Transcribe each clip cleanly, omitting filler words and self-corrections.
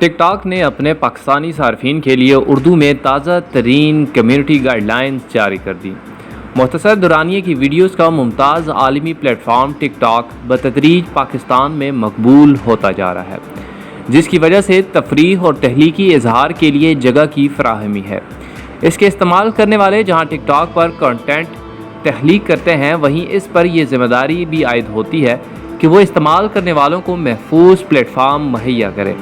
ٹک talk نے اپنے پاکستانی صارفین کے لیے اردو میں تازہ ترین کمیونٹی گائیڈ لائنز جاری کر دی۔ مختصر دورانیے کی ویڈیوز کا ممتاز عالمی پلیٹ فارم ٹک ٹاک بتدریج پاکستان میں مقبول ہوتا جا رہا ہے، جس کی وجہ سے تفریح اور تخلیقی اظہار کے لیے جگہ کی فراہمی ہے۔ اس کے استعمال کرنے والے جہاں ٹک ٹاک پر کنٹینٹ تخلیق کرتے ہیں، وہیں اس پر یہ ذمہ داری بھی عائد ہوتی ہے کہ وہ استعمال کرنے والوں کو محفوظ پلیٹ فارم مہیا کرے۔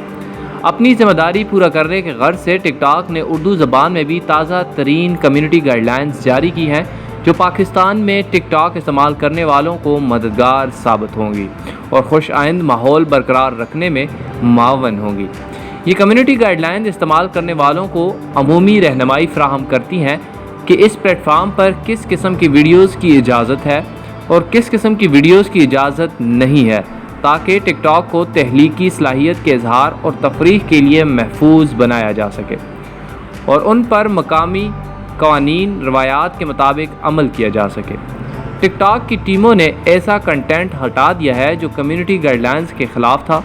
اپنی ذمہ داری پورا کرنے کے غرض سے ٹک ٹاک نے اردو زبان میں بھی تازہ ترین کمیونٹی گائیڈ لائنز جاری کی ہیں، جو پاکستان میں ٹک ٹاک استعمال کرنے والوں کو مددگار ثابت ہوں گی اور خوش آئند ماحول برقرار رکھنے میں معاون ہوں گی۔ یہ کمیونٹی گائیڈ لائنز استعمال کرنے والوں کو عمومی رہنمائی فراہم کرتی ہیں کہ اس پلیٹ فارم پر کس قسم کی ویڈیوز کی اجازت ہے اور کس قسم کی ویڈیوز کی اجازت نہیں ہے، تاکہ ٹک ٹاک کو تخلیقی صلاحیت کے اظہار اور تفریح کے لیے محفوظ بنایا جا سکے اور ان پر مقامی قوانین روایات کے مطابق عمل کیا جا سکے۔ ٹک ٹاک کی ٹیموں نے ایسا کنٹینٹ ہٹا دیا ہے جو کمیونٹی گائیڈ لائنز کے خلاف تھا،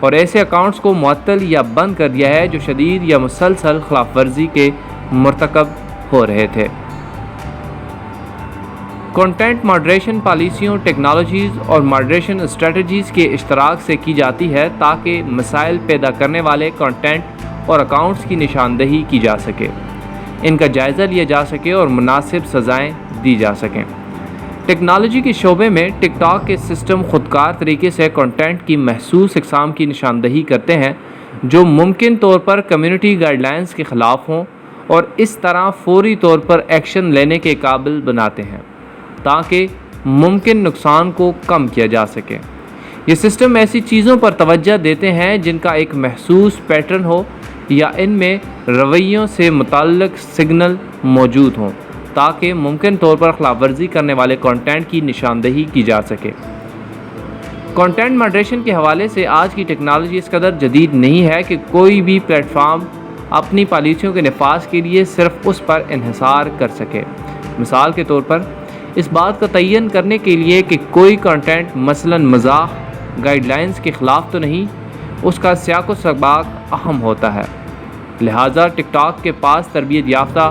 اور ایسے اکاؤنٹس کو معطل یا بند کر دیا ہے جو شدید یا مسلسل خلاف ورزی کے مرتکب ہو رہے تھے۔ کنٹینٹ ماڈریشن پالیسیوں، ٹیکنالوجیز اور ماڈریشن اسٹریٹجیز کے اشتراک سے کی جاتی ہے تاکہ مسائل پیدا کرنے والے کنٹینٹ اور اکاؤنٹس کی نشاندہی کی جا سکے، ان کا جائزہ لیا جا سکے اور مناسب سزائیں دی جا سکیں۔ ٹیکنالوجی کے شعبے میں ٹک ٹاک کے سسٹم خودکار طریقے سے کنٹینٹ کی محسوس اقسام کی نشاندہی کرتے ہیں جو ممکن طور پر کمیونٹی گائیڈ لائنز کے خلاف ہوں، اور اس طرح فوری طور پر ایکشن لینے کے قابل بناتے ہیں تاکہ ممکن نقصان کو کم کیا جا سکے۔ یہ سسٹم ایسی چیزوں پر توجہ دیتے ہیں جن کا ایک محسوس پیٹرن ہو یا ان میں رویوں سے متعلق سگنل موجود ہوں، تاکہ ممکن طور پر خلاف ورزی کرنے والے کنٹینٹ کی نشاندہی کی جا سکے۔ کنٹینٹ ماڈریشن کے حوالے سے آج کی ٹیکنالوجی اس قدر جدید نہیں ہے کہ کوئی بھی پلیٹ فارم اپنی پالیسیوں کے نفاذ کے لیے صرف اس پر انحصار کر سکے۔ مثال کے طور پر اس بات کا تعین کرنے کے لیے کہ کوئی کنٹینٹ مثلاً مزاح گائیڈ لائنز کے خلاف تو نہیں، اس کا سیاق و سباق اہم ہوتا ہے۔ لہٰذا ٹک ٹاک کے پاس تربیت یافتہ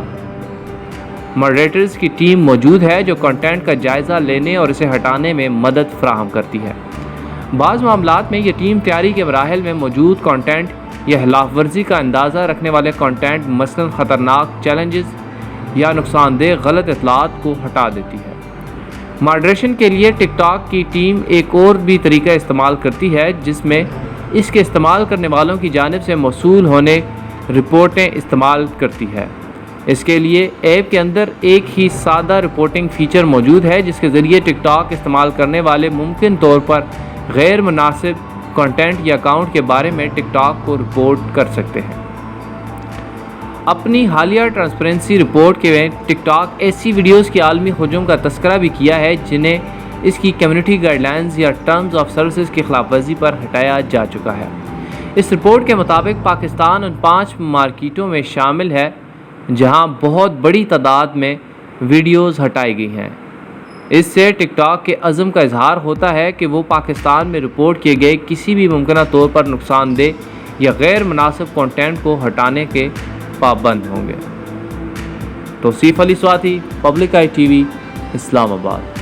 ماڈریٹرز کی ٹیم موجود ہے جو کنٹینٹ کا جائزہ لینے اور اسے ہٹانے میں مدد فراہم کرتی ہے۔ بعض معاملات میں یہ ٹیم تیاری کے مراحل میں موجود کنٹینٹ یا خلاف ورزی کا اندازہ رکھنے والے کنٹینٹ مثلاً خطرناک چیلنجز یا نقصان دہ غلط اطلاعات کو ہٹا دیتی ہے۔ ماڈریشن کے لیے ٹک ٹاک کی ٹیم ایک اور بھی طریقہ استعمال کرتی ہے، جس میں اس کے استعمال کرنے والوں کی جانب سے موصول ہونے رپورٹیں استعمال کرتی ہے۔ اس کے لیے ایپ کے اندر ایک ہی سادہ رپورٹنگ فیچر موجود ہے جس کے ذریعے ٹک ٹاک استعمال کرنے والے ممکن طور پر غیر مناسب کنٹینٹ یا اکاؤنٹ کے بارے میں ٹک ٹاک کو رپورٹ کر سکتے ہیں۔ اپنی حالیہ ٹرانسپیرنسی رپورٹ کے میں ٹک ٹاک ایسی ویڈیوز کی عالمی ہجوم کا تذکرہ بھی کیا ہے جنہیں اس کی کمیونٹی گائیڈ لائنز یا ٹرمز آف سروسز کی خلاف ورزی پر ہٹایا جا چکا ہے۔ اس رپورٹ کے مطابق پاکستان ان 5 مارکیٹوں میں شامل ہے جہاں بہت بڑی تعداد میں ویڈیوز ہٹائی گئی ہیں۔ اس سے ٹک ٹاک کے عزم کا اظہار ہوتا ہے کہ وہ پاکستان میں رپورٹ کیے گئے کسی بھی ممکنہ طور پر نقصان دہ یا غیر مناسب کنٹینٹ کو ہٹانے کے پابند ہوں گے۔ Tauseef Ali Swati, public I T V, اسلام آباد۔